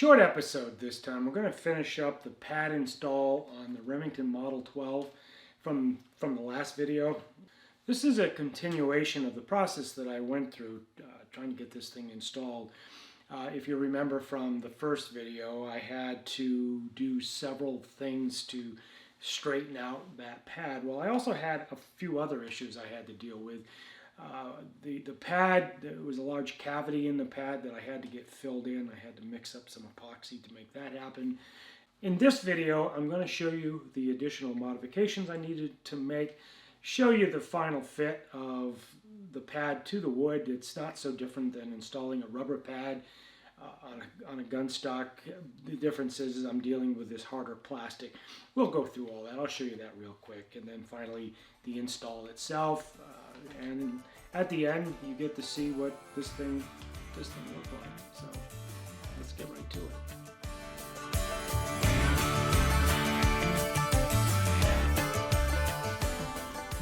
Short episode this time. We're going to finish up the pad install on the Remington Model 12 from the last video. This is a continuation of the process that I went through trying to get this thing installed. If you remember from the first video, I had to do several things to straighten out that pad. Well, I also had a few other issues I had to deal with. The pad, there was a large cavity in the pad that I had to get filled in. I had to mix up some epoxy to make that happen. In this video, I'm going to show you the additional modifications I needed to make, show you the final fit of the pad to the wood. It's not so different than installing a rubber pad on a gun stock. The difference is I'm dealing with this harder plastic. We'll go through all that. I'll show you that real quick. And then finally the install itself. And at the end, you get to see what this thing looked like. So let's get right to it.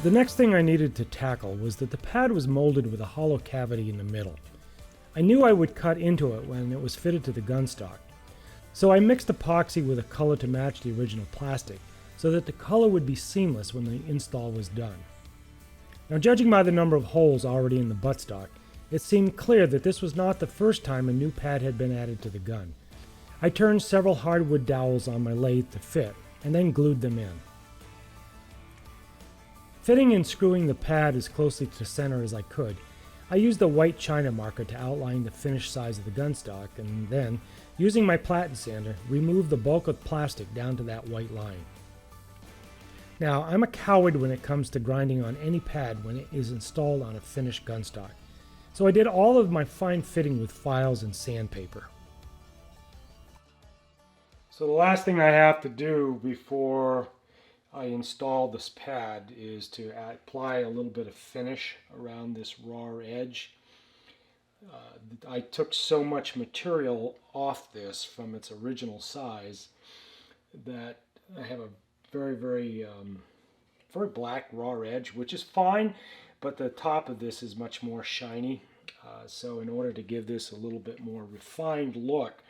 The next thing I needed to tackle was that the pad was molded with a hollow cavity in the middle. I knew I would cut into it when it was fitted to the gun stock. So I mixed epoxy with a color to match the original plastic so that the color would be seamless when the install was done. Now, judging by the number of holes already in the buttstock, it seemed clear that this was not the first time a new pad had been added to the gun. I turned several hardwood dowels on my lathe to fit, and then glued them in. Fitting and screwing the pad as closely to center as I could, I used a white china marker to outline the finished size of the gun stock, and then, using my platen sander, removed the bulk of plastic down to that white line. Now, I'm a coward when it comes to grinding on any pad when it is installed on a finished gun stock, so I did all of my fine fitting with files and sandpaper. So the last thing I have to do before I install this pad is to apply a little bit of finish around this raw edge. I took so much material off this from its original size that I have a very black raw edge, which is fine, but the top of this is much more shiny. So in order to give this a little bit more refined look,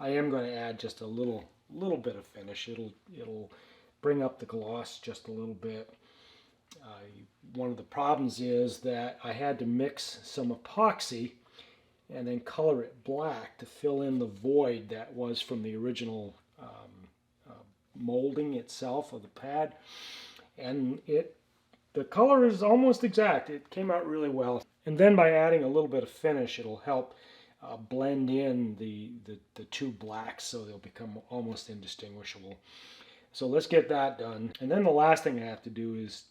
I am going to add just a little bit of finish. It'll bring up the gloss just a little bit. One of the problems is that I had to mix some epoxy and then color it black to fill in the void that was from the original molding itself of the pad, and the color is almost exact. It came out really well, and then by adding a little bit of finish, it'll help blend in the two blacks so they'll become almost indistinguishable. So let's get that done, and then the last thing I have to do is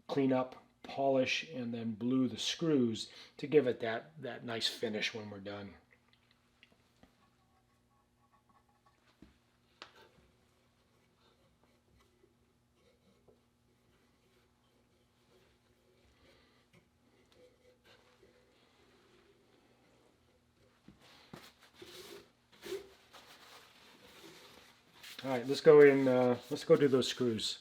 clean up, polish, and then blue the screws to give it that nice finish when we're done. All right, let's go do those screws.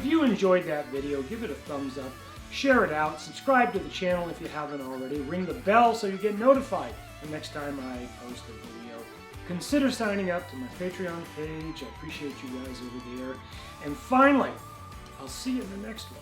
If you enjoyed that video, give it a thumbs up, share it out, subscribe to the channel if you haven't already, ring the bell so you get notified the next time I post a video. Consider signing up to my Patreon page. I appreciate you guys over there. And finally, I'll see you in the next one.